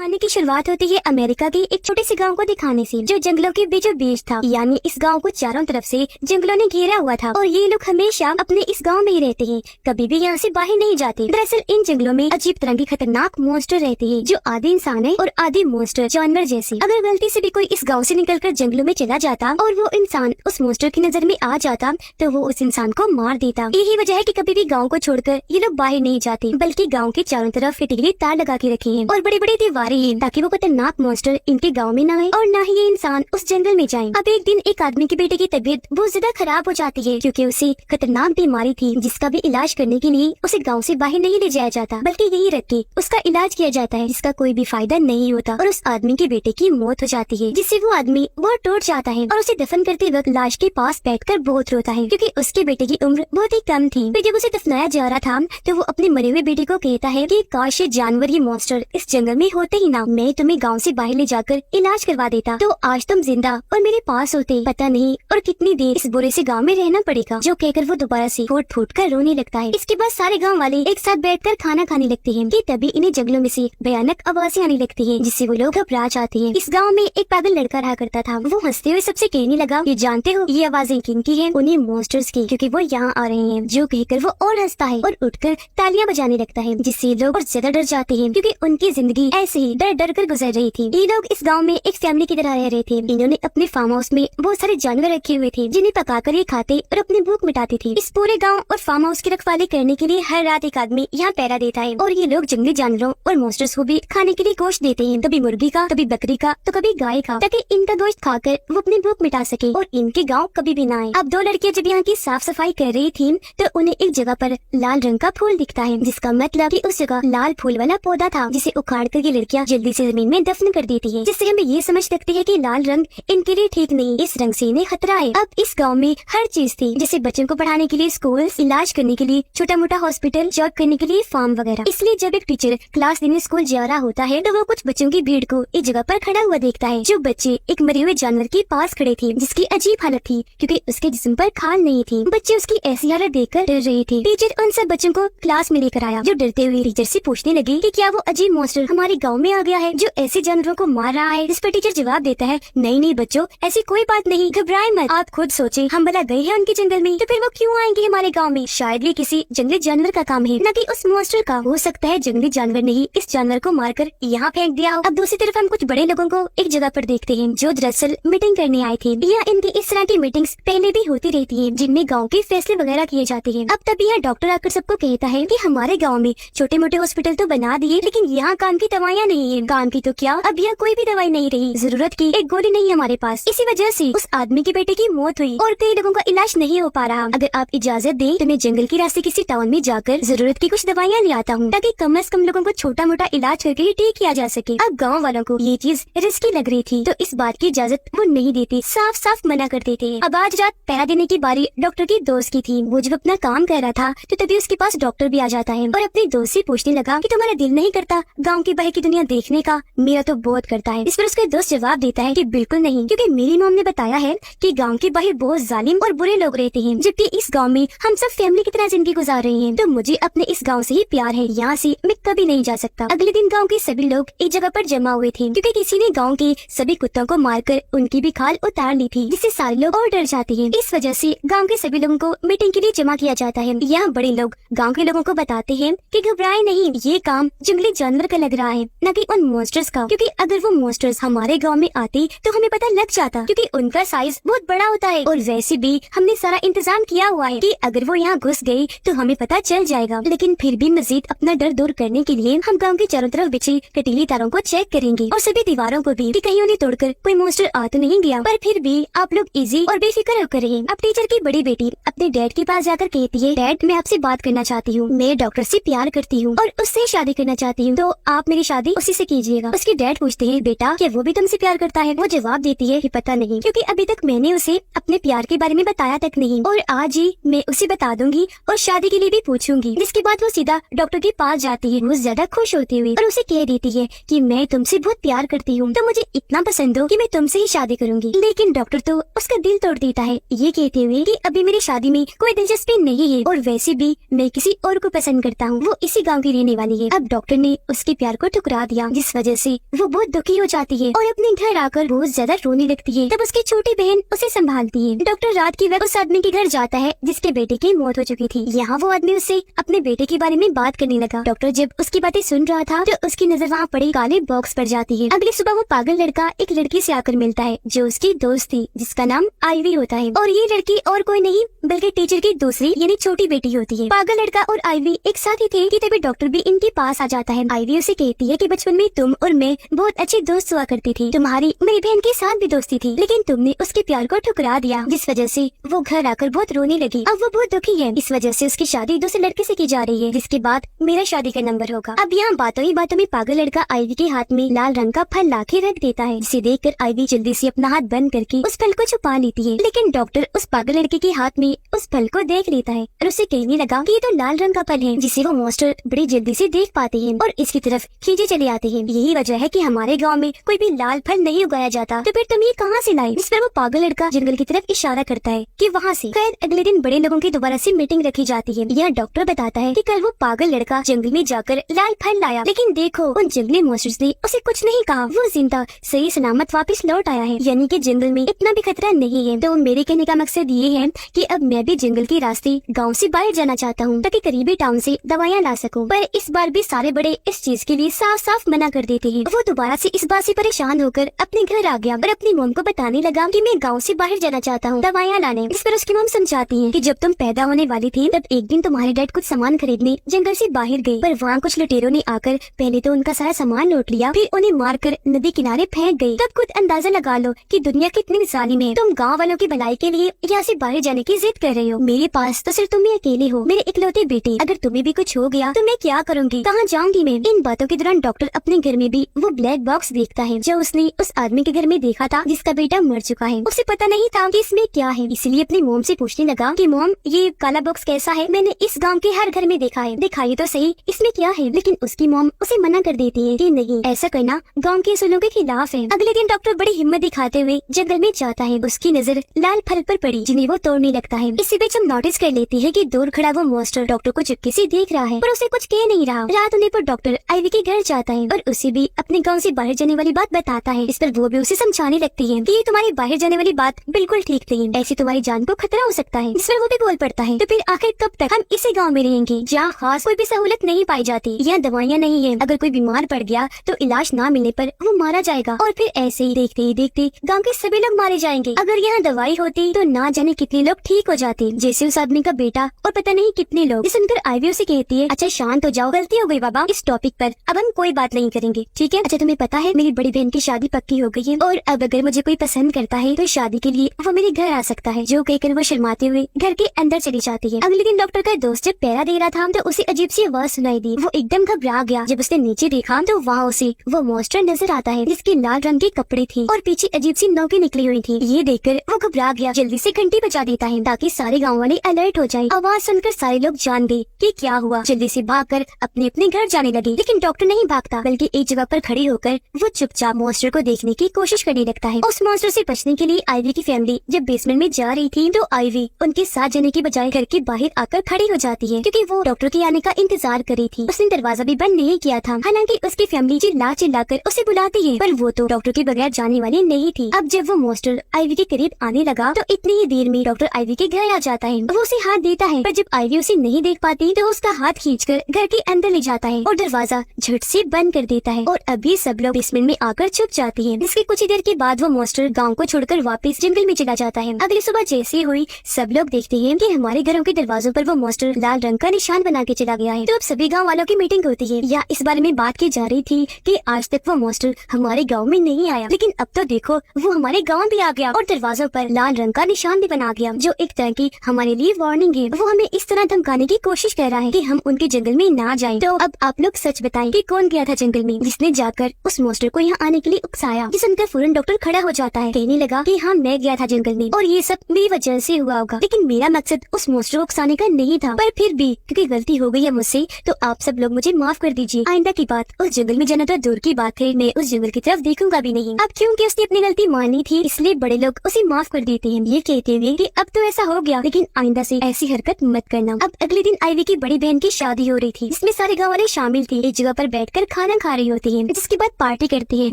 कहानी की शुरुआत होती है अमेरिका के एक छोटे से गांव को दिखाने से, जो जंगलों के बीचों बीच था। यानी इस गांव को चारों तरफ से जंगलों ने घेरा हुआ था और ये लोग हमेशा अपने इस गांव में ही रहते हैं, कभी भी यहाँ से बाहर नहीं जाते। दरअसल इन जंगलों में अजीब तरह की खतरनाक मॉन्स्टर रहते हैं, जो आधे इंसान है और आधे मॉन्स्टर जानवर जैसे। अगर गलती से भी कोई इस गाँव से निकलकर जंगलों में चला जाता और वो इंसान उस मॉन्स्टर की नजर में आ जाता तो वो उस इंसान को मार देता। यही वजह है कि कभी भी गाँव को छोड़कर ये लोग बाहर नहीं जाते, बल्कि गाँव के चारों तरफ कटीले तार लगा के रखे हैं और बड़ी बड़ी दीवारें हैं, ताकि वो खतरनाक मॉन्स्टर इनके गांव में न आए और न ही ये इंसान उस जंगल में जाएं। अब एक दिन एक आदमी के बेटे की तबीयत बहुत ज्यादा खराब हो जाती है, क्योंकि उसे खतरनाक बीमारी थी, जिसका भी इलाज करने के लिए उसे गांव से बाहर नहीं ले जाया जाता, बल्कि यही रख के उसका इलाज किया जाता है, जिसका कोई भी फायदा नहीं होता और उस आदमी के बेटे की मौत हो जाती है, जिससे वो आदमी बहुत टूट जाता है और उसे दफन करते वक्त लाश के पास बैठकर बहुत रोता है, क्योंकि उसके बेटे की उम्र बहुत ही कम थी। फिर जब उसे दफनाया जा रहा था तो वो अपने मरे हुए बेटे को कहता है कि काश ये जानवर, ये मॉन्स्टर इस जंगल में होते ही ना, मैं तुम्हें गांव से बाहर ले जाकर इलाज करवा देता, तो आज तुम जिंदा और मेरे पास होते। पता नहीं और कितनी देर इस बुरे से गांव में रहना पड़ेगा। जो कहकर वो दोबारा से फूट फूट कर रोने लगता है। इसके बाद सारे गांव वाले एक साथ बैठकर खाना खाने लगते हैं कि तभी इन्हें जंगलों में से भयानक आवाजें आने लगती हैं, जिससे वो लोग घबरा जाते हैं। इस गाँव में एक पागल लड़का रहा करता था। वो हंसते हुए सबसे कहने लगा, ये जानते हो ये आवाजें किनकी है? उन्हीं मॉन्स्टर्स की, क्योंकि वो यहाँ आ रहे हैं। जो कहकर वो और हंसता है और उठकर तालियां बजाने लगता है, जिससे लोग और ज्यादा डर जाते हैं, क्योंकि उनकी जिंदगी ऐसे ही डर डर कर गुजर रही थी। ये लोग इस गांव में एक फैमिली की तरह रह रहे थे। इन्होंने अपने फार्म हाउस में बहुत सारे जानवर रखे हुए थे, जिन्हें पकाकर ये खाते और अपनी भूख मिटाते थे। इस पूरे गांव और फार्म हाउस की रखवाली करने के लिए हर रात एक आदमी यहाँ पहरा देता है और ये लोग जंगली जानवरों और मॉन्स्टर्स को भी खाने के लिए गोश्त देते हैं, कभी मुर्गी का, कभी बकरी का, तो कभी गाय का, ताकि इनका गोश्त खाकर वो अपनी भूख मिटा सके और इनके गाँव कभी भी न आए। अब दो लड़कियां जब यहाँ की साफ सफाई कर रही थी तो उन्हें एक जगह पर लाल रंग का फूल दिखता है, जिसका मतलब कि उस जगह लाल फूल वाला पौधा था, जिसे उखाड़ कर ये लड़कियां जल्दी से जमीन में दफन कर देती है, जिससे हमें ये समझ सकते हैं कि लाल रंग इनके लिए ठीक नहीं, इस रंग से इन्हें खतरा है। अब इस गांव में हर चीज थी, जैसे बच्चों को पढ़ाने के लिए स्कूल, इलाज करने के लिए छोटा मोटा हॉस्पिटल, जॉब करने के लिए फार्म वगैरह। इसलिए जब एक टीचर क्लास देने स्कूल जा रहा होता है तो वो कुछ बच्चों की भीड़ को एक जगह पर खड़ा हुआ देखता है। जो बच्चे एक मरे हुए जानवर के पास खड़े थे, जिसकी अजीब हालत थी, क्योंकि उसके जिस्म पर खाल नहीं थी। बच्चे उसकी ऐसी हालत देखकर डर रहे थे। टीचर उन सब बच्चों को क्लास में लेकर आया, जो डरते हुए टीचर से पूछने लगे कि क्या वो अजीब मॉन्स्टर हमारे गांव में आ गया है, जो ऐसे जानवरों को मार रहा है। इस पर टीचर जवाब देता है, नहीं नहीं बच्चों, ऐसी कोई बात नहीं, घबराएं मत। आप खुद सोचें, हम भला गए हैं उनके जंगल में, तो फिर वो क्यों आएंगे हमारे गांव में? शायद ये किसी जंगली जानवर का काम है, न कि उस मॉन्स्टर का। हो सकता है जंगली जानवर ने ही इस जानवर को मारकर यहाँ फेंक दिया हो। अब दूसरी तरफ हम कुछ बड़े लोगों को एक जगह पर देखते हैं, जो दरअसल मीटिंग करने आए थे। यहाँ इनकी इस तरह की मीटिंग्स पहले भी होती रहती है, जिनमें गाँव के फैसले वगैरह किए जाते हैं। अब तभी यहाँ डॉक्टर आकर सबको कहता है कि हमारे गाँव में छोटे मोटे हॉस्पिटल तो बना दिए, लेकिन यहाँ काम की दवाइयाँ नहीं है। काम की तो क्या, अब यहाँ कोई भी दवाई नहीं रही, जरूरत की एक गोली नहीं हमारे पास। इसी वजह से उस आदमी के बेटे की मौत हुई और कई लोगों का इलाज नहीं हो पा रहा। अगर आप इजाजत दें तो मैं जंगल के रास्ते किसी टाउन में जाकर जरूरत की कुछ दवाइयाँ ले आता हूँ, ताकि कम से कम लोगों को छोटा मोटा इलाज करके ठीक किया जा सके। अब गाँव वालों को ये चीज रिस्की लग रही थी, तो इस बात की इजाजत वो नहीं देते, साफ साफ मना कर देते हैं। अब आज रात पहरा देने की बारी डॉक्टर की दोस्त की थी। वो जब अपना काम कर रहा था तो तभी उसके पास डॉक्टर भी आ जाता है और अपनी दोस्त से पूछने लगा कि तुम्हारा दिल नहीं करता गाँव की बाहर की दुनिया देखने का? मेरा तो बहुत करता है। इस पर उसका दोस्त जवाब देता है कि बिल्कुल नहीं, क्योंकि मेरी मॉम ने बताया है कि गांव के बाहर बहुत जालिम और बुरे लोग रहते हैं, जबकि इस गांव में हम सब फैमिली की तरह जिंदगी गुजार रहे हैं। तो मुझे अपने इस गांव से ही प्यार है, यहाँ से मैं कभी नहीं जा सकता। अगले दिन गांव के सभी लोग एक जगह पर जमा हुए थे, क्योंकि किसी ने गांव के सभी कुत्तों को मारकर उनकी भी खाल उतार ली थी, जिससे सारे लोग और डर जाते हैं। इस वजह से गाँव के सभी लोगों को मीटिंग के लिए जमा किया जाता है। यहाँ बड़े लोग गाँव के लोगों को बताते हैं कि घबराए नहीं, ये काम जंगली जानवर का लग रहा है, न कि उन मॉन्स्टर्स का, क्योंकि अगर वो मॉन्स्टर्स हमारे गांव में आते तो हमें पता लग जाता, क्योंकि उनका साइज बहुत बड़ा होता है और वैसे भी हमने सारा इंतजाम किया हुआ है कि अगर वो यहाँ घुस गए तो हमें पता चल जाएगा। लेकिन फिर भी मजीद अपना डर दूर करने के लिए हम गांव के चारों तरफ बिछी कटीली तारों को चेक करेंगे और सभी दीवारों को भी, कि कहीं उन्हें तोड़कर कोई मॉन्स्टर आ तो नहीं गया। पर फिर भी आप लोग इजी और बेफिक्र होकर रहिए। अब टीचर की बड़ी बेटी अपने डैड के पास जाकर कहती है, डैड मैं आपसे बात करना चाहती हूँ, मैं डॉक्टर से प्यार करती हूँ और उससे शादी करना चाहती हूँ, तो आप मेरी शादी उसी से कीजिएगा। उसके डैड पूछते हैं, बेटा क्या वो भी तुमसे प्यार करता है? वो जवाब देती है कि पता नहीं, क्योंकि अभी तक मैंने उसे अपने प्यार के बारे में बताया तक नहीं, और आज ही मैं उसे बता दूंगी और शादी के लिए भी पूछूंगी। जिसके बाद वो सीधा डॉक्टर के पास जाती है, वो ज्यादा खुश होती हुई, और उसे कह देती है कि मैं तुमसे बहुत प्यार करती हूँ, तो मुझे इतना पसंद हो कि मैं तुमसे ही शादी करूंगी। लेकिन डॉक्टर तो उसका दिल तोड़ देता है, ये कहते हुए कि अभी मेरी शादी में कोई दिलचस्पी नहीं है और वैसे भी मैं किसी और को पसंद करता हूँ, वो इसी गाँव की रहने वाली है। अब डॉक्टर ने उसके प्यार को ठुकरा दिया, जिस वजह से वो बहुत दुखी हो जाती है और अपने घर आकर बहुत ज्यादा रोने लगती है। तब उसकी छोटी बहन उसे संभालती है। डॉक्टर रात की वक्त उस आदमी के घर जाता है जिसके बेटे की मौत हो चुकी थी। यहाँ वो आदमी उससे अपने बेटे के बारे में बात करने लगा। डॉक्टर जब उसकी बातें सुन रहा था तो उसकी नजर वहाँ पड़े काले बॉक्स पर जाती है। अगली सुबह वो पागल लड़का एक लड़की से आकर मिलता है जो उसकी दोस्त थी, जिसका नाम आईवी होता है। और ये लड़की और कोई नहीं बल्कि टीचर की दूसरी यानी छोटी बेटी होती है। पागल लड़का और आईवी एक साथ ही थे कि तभी डॉक्टर भी इनके पास आ जाता है। आईवी उसे कहती है कि बचपन में तुम और मैं बहुत अच्छी दोस्त हुआ करती थी। तुम्हारी मेरी बहन के साथ भी दोस्ती थी, लेकिन तुमने उसके प्यार को ठुकरा दिया, जिस वजह से वो घर आकर बहुत रोने लगी। अब वो बहुत दुखी है, इस वजह से उसकी शादी दूसरे लड़के से की जा रही है, जिसके बाद मेरा शादी का नंबर होगा। अब यहाँ बातों ही बातों में पागल लड़का आईवी के हाथ में लाल रंग का फल लाके रख देता है, जिसे देखकर आईवी जल्दी से अपना हाथ बंद करके उस फल को छुपा लेती है। लेकिन डॉक्टर उस पागल लड़के के हाथ में उस फल को देख लेता है और उसे कहने लगा कि ये तो लाल रंग का फल है, जिसे वो मॉन्स्टर बड़ी जल्दी से देख पाते हैं और इसकी तरफ खींचे चले आते हैं। यही वजह है कि हमारे गांव में कोई भी लाल फल नहीं उगाया जाता, तो फिर तुम ये कहाँ से लाई? इस पर वो पागल लड़का जंगल की तरफ इशारा करता है कि वहाँ से। खैर अगले दिन बड़े लोगों की दोबारा से मीटिंग रखी जाती है। यह डॉक्टर बताता है कि कल वो पागल लड़का जंगल में जाकर लाल फल लाया, लेकिन देखो उन जंगली मॉन्स्टर्स ने उसे कुछ नहीं कहा। वो जिंदा सही सलामत वापस लौट आया है, यानी कि जंगल में इतना भी खतरा नहीं है। तो मेरे कहने का मकसद ये है कि अब मैं भी जंगल के रास्ते गाँव से बाहर जाना चाहता हूँ ताकि करीबी टाउन से दवाइयाँ ला सकूँ। पर इस बार भी सारे बड़े इस चीज के लिए साफ साफ मना कर देते हैं। वो दोबारा से इस बात से परेशान होकर अपने घर आ गया और अपनी मॉम को बताने लगा कि मैं गाँव से बाहर जाना चाहता हूँ दवाइयाँ लाने। इस पर उसकी मॉम समझाती है कि जब तुम पैदा होने वाली थी तब एक दिन तुम्हारे डैड कुछ सामान खरीदने जंगल से बाहर गए, पर वहाँ कुछ लुटेरों ने आकर पहले तो उनका सारा सामान लूट लिया, फिर उन्हें मारकर नदी किनारे फेंक गए। तब खुद अंदाजा लगा लो कि दुनिया कितनी जालिम है। तुम गाँव वालों की भलाई के लिए यहाँ से बाहर जाने की जिद कर रहे हो। मेरे पास तो सिर्फ तुम ही अकेले हो, मेरे इकलौते बेटे। अगर तुम्हें भी कुछ हो गया तो मैं क्या करूँगी, कहाँ जाऊँगी मैं? इन बातों के दौरान डॉक्टर अपने घर में भी वो ब्लैक बॉक्स देखता है जो उसने उस आदमी के घर में देखा था जिसका बेटा मर चुका है। उसे पता नहीं था कि इसमें क्या है, इसलिए अपनी मॉम से पूछने लगा कि मॉम ये काला बॉक्स कैसा है? मैंने इस गांव के हर घर में देखा है, दिखाइए तो सही इसमें क्या है। लेकिन उसकी मॉम उसे मना कर देती है कि नहीं, ऐसा करना गांव के असूलों के खिलाफ है। अगले दिन डॉक्टर बड़ी हिम्मत दिखाते हुए जंगल में जाता है। उसकी नजर लाल फल पर पड़ी जिन्हें वो तोड़ने लगता है। इसी बीच हम नोटिस कर लेती है कि दूर खड़ा वो मॉन्स्टर डॉक्टर को चुपके से देख रहा है पर उसे कुछ कह नहीं रहा। रात होने पर डॉक्टर आईवी के घर जाता है और उसे भी अपने गाँव से बाहर जाने वाली बात बताता है। इस पर वो भी उसे समझाने लगती है कि ये तुम्हारी बाहर जाने वाली बात बिल्कुल ठीक नहीं, ऐसी तुम्हारी जान को खतरा हो सकता है। इस पर वो भी बोल पड़ता है तो फिर आखिर कब तक हम इसी गांव में रहेंगे जहाँ खास कोई भी सहूलत नहीं पाई जाती, यहाँ दवाइयाँ नहीं है। अगर कोई बीमार पड़ गया तो इलाज ना मिलने पर वो मारा जाएगा और फिर ऐसे ही देखते ही देखते गाँव के सभी लोग मारे जाएंगे। अगर यहाँ दवाई होती तो ना जाने कितने लोग ठीक हो जाते, जैसे उस आदमी का बेटा और पता नहीं कितने लोग। ये सुनकर आईवी उसे कहती है अच्छा शांत हो जाओ, गलती हो गई बाबा, इस टॉपिक पर अब हम कोई बात नहीं करेंगे, ठीक है? अच्छा तुम्हें पता है मेरी बड़ी बहन की शादी पक्की हो गई है और अब अगर मुझे कोई पसंद करता है तो शादी के लिए वो मेरे घर आ सकता है। जो कहकर वो शर्माते हुए घर के अंदर चली जाती है। अगले दिन डॉक्टर का दोस्त जब पहरा दे रहा था तो उसे अजीब सी आवाज सुनाई दी। वो एकदम घबरा गया। जब उसने नीचे देखा तो वहाँ उसे वो मॉन्स्टर नजर आता है जिसके लाल रंग के कपड़े थे और पीछे अजीब सी नोकें निकली हुई थी। ये देखकर वो घबरा गया, जल्दी से घंटी बजा देता है ताकि सारे गाँव वाले अलर्ट हो जाए। आवाज सुनकर सारे लोग जान गए कि क्या हुआ। जल्दी से भागकर अपने अपने घर जाने लगे, लेकिन डॉक्टर नहीं भागता बल्कि एक जगह पर खड़े होकर वो चुपचाप मॉन्स्टर को देखने की कोशिश करने लगता है। उस मॉन्स्टर से बचने के लिए आईवी की फैमिली जब बेसमेंट में जा रही थी तो आईवी उनके साथ जाने की बजाय घर के बाहर आकर खड़ी हो जाती है क्योंकि वो डॉक्टर के आने का इंतजार कर रही थी। उसने दरवाजा भी बंद नहीं किया था, हालांकि उसकी फैमिली चिल्ला चिल्लाकर उसे बुलाती है पर वो तो डॉक्टर के बगैर जाने वाली नहीं थी। अब जब वो मॉन्स्टर आईवी के करीब आने लगा तो इतनी ही देर में डॉक्टर आईवी के घर आ जाता है। वो उसे हाथ देता है पर जब आईवी उसे नहीं देख पाती तो उसका हाथ खींचकर घर के अंदर ले जाता है और दरवाजा झट से बंद कर देता है और अभी सब लोग बेसमेंट में आकर छुप जाते हैं। इसके कुछ ही देर के बाद वो मॉन्स्टर गांव को छोड़कर वापस जंगल में चला जाता है। अगली सुबह जैसे हुई सब लोग देखते हैं कि हमारे घरों के दरवाजों पर वो मॉन्स्टर लाल रंग का निशान बना के चला गया है। तो अब सभी गाँव वालों की मीटिंग होती है या इस बारे में बात की जा रही थी कि आज तक वो मॉन्स्टर हमारे गाँव में नहीं आया, लेकिन अब तो देखो वो हमारे गाँव भी आ गया और दरवाजों पर लाल रंग का निशान भी बना गया, जो एक तरह की हमारे लिए वार्निंग है। वो हमें इस तरह धमकाने की कोशिश कर रहा है कि हम उनके जंगल में ना जाएं। तो अब आप लोग सच बताएं कि कौन गया था जंगल में जिसने जाकर उस मॉन्स्टर को यहाँ आने के लिए उकसाया। ये सुनकर फौरन डॉक्टर खड़ा हो जाता है, कहने लगा कि हाँ मैं गया था जंगल में और ये सब मेरी वजह से हुआ होगा, लेकिन मेरा मकसद उस मॉन्स्टर को उकसाने का नहीं था। पर फिर भी क्योंकि गलती हो गई है मुझसे तो आप सब लोग मुझे माफ कर दीजिए। आइंदा की बात उस जंगल में जाना तो दूर की बात है, मैं उस जंगल की तरफ देखूंगा भी नहीं। अब क्योंकि उसने अपनी गलती मानी थी इसलिए बड़े लोग उसे माफ कर देते हैं, ये कहते हुए कि अब तो ऐसा हो गया लेकिन आइंदा से ऐसी हरकत मत करना। अब अगले दिन आईवी की बड़ी बहन की शादी हो रही थी, इसमें सारे गाँव वाले शामिल थे। एक जगह पर बैठकर खाना खा रही होती है, जिसके बाद पार्टी करती है।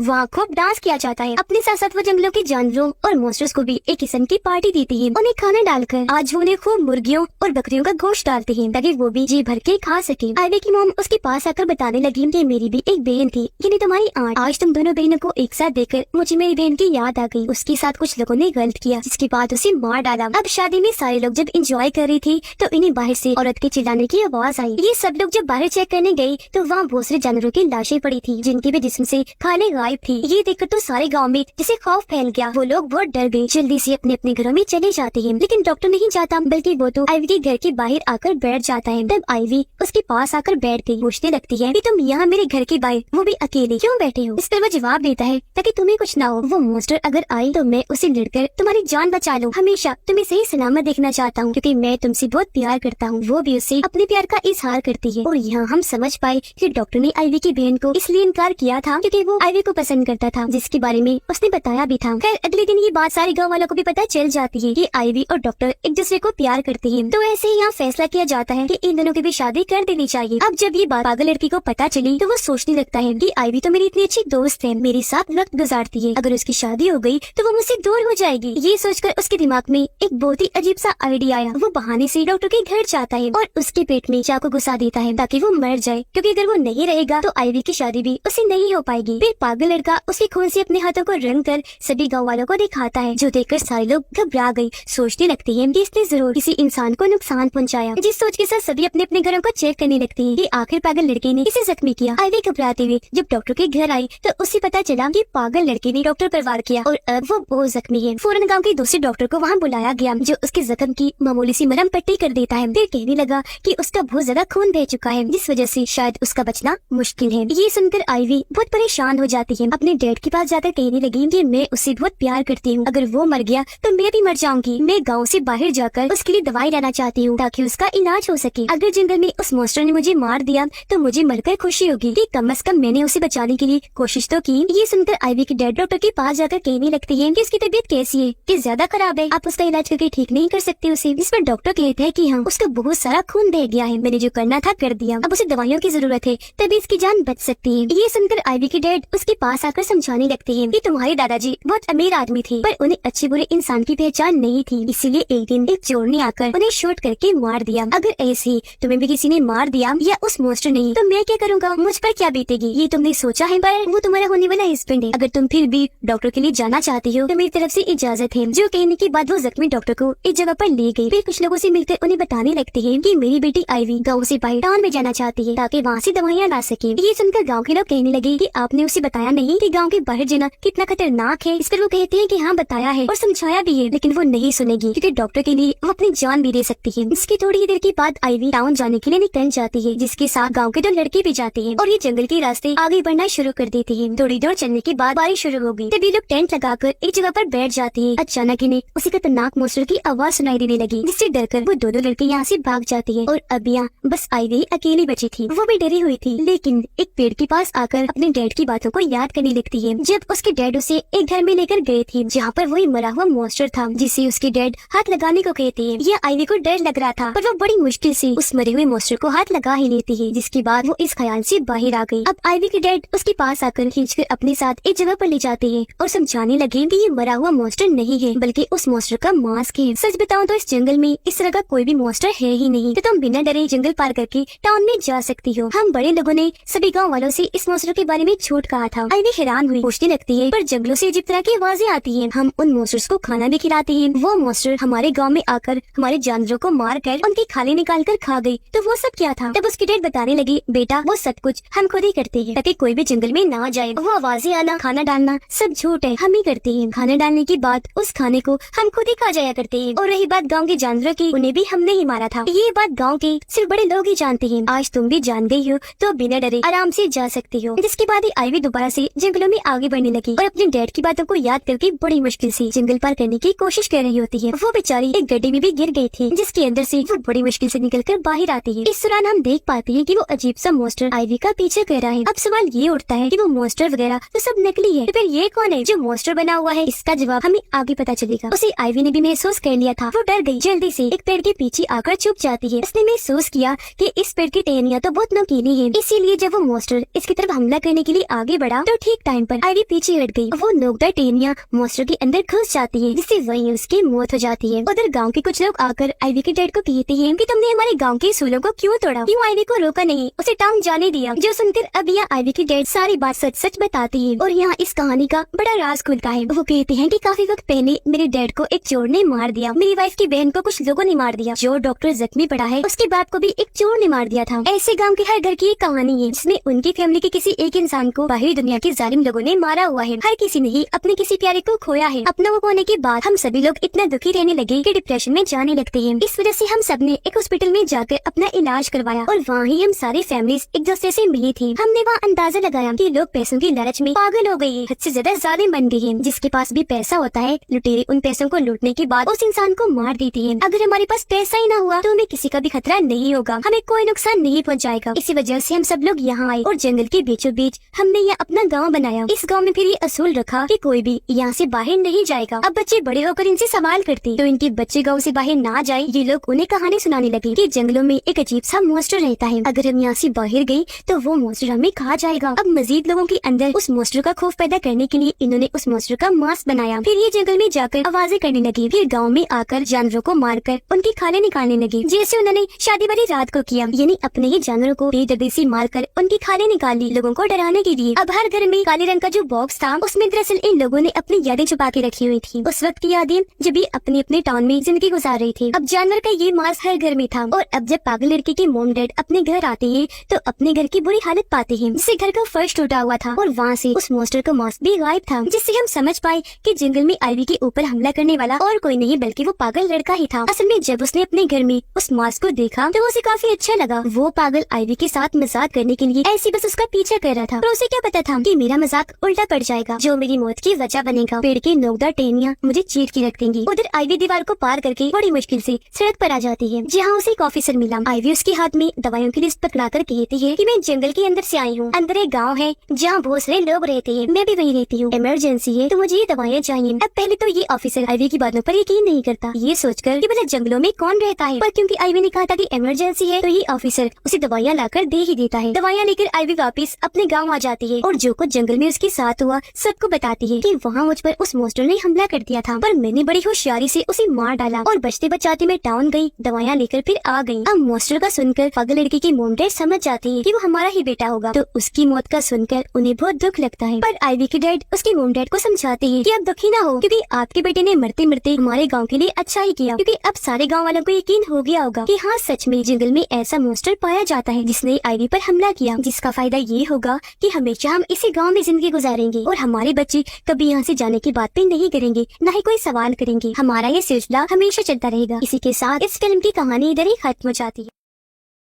वहाँ खूब डांस किया जाता है। अपने साथ साथ वो जंगलों के जानवरों और मॉन्स्टर्स को भी एक किस्म की पार्टी देती है। उन्हें खाना डालकर आज वो उन्हें खूब मुर्गियों और बकरियों का गोश्त डालते हैं ताकि वो भी जी भर के खा सके। आइवी की मॉम उसके पास आकर बताने लगी कि मेरी भी एक बहन थी, यानी तुम्हारी आंट। आज तुम दोनों बहनों को एक साथ देखकर मुझे मेरी बहन की याद आ गई। उसके साथ कुछ लोगों ने गलत किया, जिसके बाद उसे मार डाला। अब शादी में सारे लोग जब एंजॉय कर रही थी तो इन्हें बाहर से औरत के चिल्लाने की आवाज आई। ये सब लोग जब बाहर चेक करने गए तो वहाँ बहुत सारे जानवरों की लाशें पड़ी थी, जिनकी भी जिस्म से खाने गायब थी। ये देखकर तो सारे गाँव में जिसे खौफ फैल गया। वो लोग बहुत डर गए, जल्दी से अपने अपने घरों में चले जाते हैं। लेकिन डॉक्टर नहीं जाता, बल्कि वो तो आइवी के घर के बाहर आकर बैठ जाता है। तब आइवी उसके पास आकर बैठ गई। पूछने लगती है कि तुम यहाँ मेरे घर के बाहर, वो भी अकेले, क्यों बैठे हो? इस पर वो जवाब देता है ताकि तुम्हें कुछ ना हो। वो मॉन्स्टर अगर आए तो मैं उसे लड़कर तुम्हारी जान बचा लूं। हमेशा तुम्हें सही सलामत देखना चाहता हूँ, क्योंकि मैं तुमसे बहुत प्यार करता हूँ। वो भी उससे अपने प्यार का इजहार करती है। और यहाँ हम समझ पाए कि डॉक्टर ने आइवी की बहन को इसलिए इनकार किया था क्योंकि वो आइवी को पसंद करता था, जिसके बारे में उसने बताया भी था। खैर अगले दिन ये बात सारे गाँव वालों को भी पता चल जाती है कि आइवी और डॉक्टर एक दूसरे को प्यार करते हैं। तो ऐसे ही यहाँ फैसला किया जाता है कि इन दोनों की भी शादी कर देनी चाहिए। अब जब ये बात पागल लड़की को पता चली तो वो सोचने लगता है कि आइवी तो मेरी इतनी अच्छी दोस्त है, मेरे साथ वक्त गुजारती है, अगर उसकी शादी हो गई तो वो मुझसे दूर हो जाएगी। ये सोचकर उसके दिमाग में एक बहुत ही अजीब सा आइडिया आया। वो बहाने से डॉक्टर के घर जाता है और उसके पेट में चाकू घुसा देता है ताकि वो मर जाए, क्योंकि अगर वो नहीं रहेगा तो आइवी की शादी भी उसे नहीं हो पाएगी। फिर पागल लड़का उसके खून से अपने हाथों को रंग कर सभी गाँव वालों को दिखाता है, जो देखकर सारे लोग घबरा गए। सोचने लगते हैं कि इसने जरूर किसी इंसान को नुकसान पहुंचाया। जिस सोच के साथ सभी अपने अपने घरों को चेक करने लगते हैं कि आखिर पागल लड़के ने इसे जख्मी किया। आइवी घबराते हुए जब डॉक्टर के घर आई तो उसे पता चला कि पागल लड़के ने डॉक्टर पर वार किया और अब वो बहुत जख्मी है। फौरन गांव के दूसरे डॉक्टर को वहाँ बुलाया गया, जो उसके जख्म की मामूली सी मरहम पट्टी कर देता है। फिर कहने लगा कि उसका बहुत ज्यादा खून बह चुका है, जिस वजह से शायद उसका बचना मुश्किल है। ये सुनकर आइवी बहुत परेशान हो जाती है। अपने डैड के पास जाकर कहने लगी कि मैं उससे बहुत प्यार करती हूँ, अगर वो मर गया तो मैं भी मर जाऊंगी। मैं गाँव से बाहर जाकर उसके लिए दवाई लाना चाहती हूँ ताकि उसका इलाज हो सके। अगर जंगल में उस मॉन्स्टर ने मुझे मार दिया तो मुझे मरकर खुशी होगी कि कम से कम मैंने उसे बचाने के लिए कोशिश तो की। ये सुनकर आइवी की डैड डॉक्टर के पास जाकर कहने लगती है कि उसकी तबीयत कैसी है, कि ज्यादा खराब है, आप उसका इलाज करके ठीक नहीं कर सकते उसे। इस पर डॉक्टर कहते हैं कि हाँ, उसका बहुत सारा खून बह गया है, मैंने जो करना था कर दिया, अब उसे दवाइयों की जरूरत है, तभी इसकी जान बच सकती है। ये सुनकर आइवी की डैड उसके पास आकर समझाने लगते हैं कि तुम्हारे दादाजी बहुत अमीर आदमी थे, पर उन्हें अच्छे बुरे इंसान की पहचान नहीं थी, इसीलिए एक दिन एक चोर ने आकर उन्हें शूट करके मार दिया। अगर ऐसे तुम्हें भी किसी ने मार दिया या उस मॉन्स्टर ने, तो मैं क्या करूँगा, मुझ पर क्या बीतेगी, ये तुमने सोचा है? पर वो तुम्हारा होने वाला हस्बैंड है। अगर तुम फिर भी डॉक्टर के लिए जाना चाहती हो तो मेरी तरफ से इजाजत है। जो कहने के बाद वो जख्मी डॉक्टर को एक जगह पर ले गई। फिर कुछ लोगों से मिलकर उन्हें बताने लगते हैं कि मेरी बेटी आइवी गाँव से बाहर टाउन में जाना चाहती है ताकि वहाँ से दवाइयाँ ला सके। ये सुनकर गाँव के लोग कहने लगे कि आपने उसे बताया नहीं कि गाँव के बाहर जाना कितना खतरनाक है। इस पर वो कहते हैं कि हाँ बताया है और समझाया भी है, लेकिन वो नहीं सुनेगी क्योंकि डॉक्टर के लिए वो अपनी जान भी दे सकती है। इसकी थोड़ी ही देर के बाद आइवी टाउन जाने के लिए निकल जाती है, जिसके साथ गाँव के 2 लड़के भी जाते हैं और ये जंगल के रास्ते आगे बढ़ना शुरू कर देते हैं। थोड़ी दूर चलने के बाद बारिश शुरू हो गई। तभी लोग टेंट लगाकर एक जगह पर बैठ जाते हैं। अचानक इन्हें उसी खतरनाक मॉन्स्टर की आवाज सुनाई देने लगी, जिससे डरकर वो 2 लड़के यहाँ से भाग जाते हैं और अब यहाँ बस आइवी अकेली बची थी। वो भी डरी हुई थी, लेकिन एक पेड़ के पास आकर अपने डैड की बातों को याद करने लगती है। जब उसके डैड उसे एक घर में लेकर गए थे जहाँ पर वही मरा हुआ मॉन्स्टर था, जिसे उसके डैड हाथ लगाने को कहते हैं। यह आइवी को डर लग रहा था, पर वो बड़ी मुश्किल से उस मरे हुए मॉन्स्टर को हाथ लगा ही लेती है, जिसके बाद वो इस ख्याल से बाहर आ गई। अब आइवी के डैड उसके पास आकर खींचकर अपने साथ एक जगह पर ले जाते हैं और समझाने लगे कि ये मरा हुआ मॉन्स्टर नहीं है, बल्कि उस मॉन्स्टर का मास्क है। सच बताऊं तो इस जंगल में इस तरह का कोई भी मॉन्स्टर है ही नहीं, तो तुम बिना डरे जंगल पार करके टाउन में जा सकती हो। हम बड़े लोगों ने सभी गाँव वालों से इस मॉन्स्टर के बारे में झूठ कहा था। आइवी हैरान हुई, पूछने लगती है पर जंगलों से अजीब तरह की आवाजें आती हैं, हम उन मॉन्स्टर्स को खाना भी खिलाते हैं। वो मॉन्स्टर हमारे गाँव में आकर हमारे जानवरों को मार कर उनकी खाले निकाल कर खा गई, तो वो सब क्या था? तब उसकी डैड बताने लगी, बेटा वो सब कुछ हम खुद ही करते हैं ताकि कोई भी जंगल में ना जाए। वो आवाजें आना, खाना डालना सब झूठ है, हम ही करते हैं। खाना डालने के बाद उस खाने को हम खुद ही खा जाया करते हैं। और रही बात गाँव के जानवरों की, उन्हें भी हमने ही मारा था। ये बात गाँव के सिर्फ बड़े लोग ही जानते हैं। आज तुम भी जान गई हो तो बिना डरे आराम से जा सकती हो। जिसके बाद आइवी दोबारा से जंगलों में आगे बढ़ने लगी और अपने डैड की बातों को याद करके बड़ी मुश्किल से जंगल पार करने की कोशिश कर रही होती है। वो बेचारी एक गड्ढे में भी गिर गई थी, जिसके अंदर से वो बड़ी मुश्किल से निकलकर बाहर आती है। इस दौरान हम देख पाते हैं कि वो अजीब सा मॉन्स्टर आइवी का पीछे कर रहा है। अब सवाल ये उठता है कि वो मॉन्स्टर वगैरह तो सब नकली है, तो फिर ये कौन है जो मॉन्स्टर बना हुआ है? इसका जवाब हमें आगे पता चलेगा। उसे आइवी ने भी महसूस कर लिया था। वो डर गई, जल्दी से एक पेड़ के पीछे आकर छुप जाती है। उसने महसूस किया कि इस पेड़ की टहनियाँ तो बहुत नोकीली है, इसीलिए जब वो मॉन्स्टर इसकी तरफ हमला करने के लिए आगे बढ़ा तो ठीक टाइम पर आईवी पीछे हट गई। वो नोकदार टहनियां मॉन्स्टर के अंदर घुस जाती है, जिससे वहीं उसकी मौत हो जाती है। उधर गांव के कुछ लोग आकर आईवी के डैड को कहते हैं कि तुमने हमारे गांव के सूलों को क्यों तोड़ा, क्यों आईवी को रोका नहीं, उसे टांग जाने दिया। जो सुनकर अब यहाँ आईवी के डैड सारी बात सच सच बताती है और यहाँ इस कहानी का बड़ा राज खुलता है। वो कहते हैं कि काफी वक्त पहले मेरे डैड को एक चोर ने मार दिया, मेरी वाइफ की बहन को कुछ लोगों ने मार दिया, जो डॉक्टर जख्मी पड़ा है उसके बाप को भी एक चोर ने मार दिया था। ऐसे गांव के हर घर की एक कहानी है जिसमें उनकी फैमिली के किसी एक इंसान को बाहरी दुनिया के जालिम लोगों ने मारा हुआ है। हर किसी ने ही अपने किसी प्यारे को खोया है। अपनों को खोने के बाद हम सभी लोग इतना दुखी रहने लगे कि डिप्रेशन में जाने लगते हैं। इस वजह से हम सब ने एक हॉस्पिटल में जाकर अपना इलाज करवाया और वहाँ ही हम सारी फैमिलीज एक दूसरे से मिली थी। हमने वहाँ अंदाजा लगाया कि लोग पैसों की लालच में पागल हो गए हैं, हद से ज्यादा जालिम बन गए हैं। जिसके पास भी पैसा होता है, लुटेरे उन पैसों को लूटने के बाद उस इंसान को मार देती है। अगर हमारे पास पैसा ही न हुआ तो हमें किसी का भी खतरा नहीं होगा, हमें कोई नुकसान नहीं पहुँचाएगा। इसी वजह से हम सब लोग यहाँ आए और जंगल के बीचों बीच हमने यहाँ अपना गाँव बनाया। इस गाँव में फिर ये असूल रखा कि कोई भी यहाँ से बाहर नहीं जाएगा। अब बच्चे बड़े होकर इनसे सवाल करते तो इनके बच्चे गाँव से बाहर ना जाए, ये लोग उन्हें कहानी सुनाने लगे कि जंगलों में एक अजीब सा मॉन्स्टर रहता है, अगर हम यहाँ से बाहर गए तो वो मॉन्स्टर हमें खा जाएगा। अब मजीद लोगों के अंदर उस मॉन्स्टर का खौफ पैदा करने के लिए इन्होंने उस मॉन्स्टर का मांस बनाया। फिर ये जंगल में जाकर आवाजें करने लगी, फिर गाँव में आकर जानवरों को मारकर उनकी खाले निकालने लगी, जैसे उन्होंने शादी वाली रात को किया, यानी अपने ही जानवरों को बेदर्दी से मारकर उनकी खाले निकाल ली लोगों को डराने के लिए। अब हर घर में काले रंग का जो बॉक्स था उसमें दरअसल इन लोगों ने अपनी यादें छुपा के रखी हुई थी, उस वक्त की यादें जब ये अपने अपने टाउन में जिंदगी गुजार रही थी। अब जानवर का ये मांस हर घर में था और अब जब पागल लड़के के मॉम डैड अपने घर आते हैं तो अपने घर की बुरी हालत पाते हैं, जिससे घर का फर्श टूटा हुआ था और वहाँ से उस मॉन्स्टर का मांस भी गायब था, जिससे हम समझ पाए कि जंगल में आईवी के ऊपर हमला करने वाला और कोई नहीं बल्कि वो पागल लड़का ही था। असल में जब उसने अपने घर में उस मांस को देखा तो उसे काफी अच्छा लगा। वो पागल आईवी के साथ मजाक करने के लिए ऐसी बस उसका पीछा कर रहा था, पर उसे क्या पता था कि मेरा मजाक उल्टा पड़ जाएगा, जो मेरी मौत की वजह बनेगा। पेड़ की नोकदार टहनियां मुझे चीर के रख देंगी। उधर आईवी दीवार को पार करके बड़ी मुश्किल से सड़क पर आ जाती है, जहाँ उसे एक ऑफिसर मिला। आईवी उसके हाथ में दवाइयों की लिस्ट पकड़ाकर कहती है कि मैं जंगल के अंदर से आई हूँ, अंदर एक गाँव है जहाँ बहुत सारे लोग रहते हैं, मैं भी वहीं रहती हूँ, इमरजेंसी है तो मुझे ये दवाइयाँ चाहिए। अब पहले तो ये ऑफिसर आईवी की बातों पर यकीन नहीं करता, ये सोचकर कि भला जंगलों में कौन रहता है, पर क्योंकि आईवी ने कहा था कि इमरजेंसी है तो ये ऑफिसर उसे दवाइयाँ लाकर दे ही देता है। दवाइयाँ लेकर आईवी वापिस अपने गाँव आ जाती है और जो कुछ जंगल में उसके साथ हुआ सबको बताती है कि वहाँ मुझ पर उस मॉन्स्टर ने हमला कर दिया था, पर मैंने बड़ी होशियारी से उसे मार डाला और बचते बचाते मैं टाउन गई, दवाइयाँ लेकर फिर आ गई। अब मॉन्स्टर का सुनकर पागल लड़की की मॉम डैड समझ जाती है कि वो हमारा ही बेटा होगा, तो उसकी मौत का सुनकर उन्हें बहुत दुख लगता है। पर आईवी के डैड उसके मॉम डैड को समझाते हैं कि अब दुखी ना हो, क्योंकि आपके बेटे ने मरते मरते हमारे गाँव के लिए अच्छा ही किया, क्योंकि अब सारे गाँव वालों को यकीन हो गया होगा कि हाँ सच में जंगल में ऐसा मॉन्स्टर पाया जाता है जिसने आईवी पर हमला किया, जिसका फायदा ये होगा कि हमेशा हम इसी गाँव में जिंदगी गुजारेंगे और हमारे बच्चे कभी यहाँ से जाने की बात भी नहीं करेंगे, न ही कोई सवाल करेंगे। हमारा ये सिलसिला हमेशा चलता रहेगा। इसी के साथ इस फिल्म की कहानी इधर ही खत्म हो जाती है।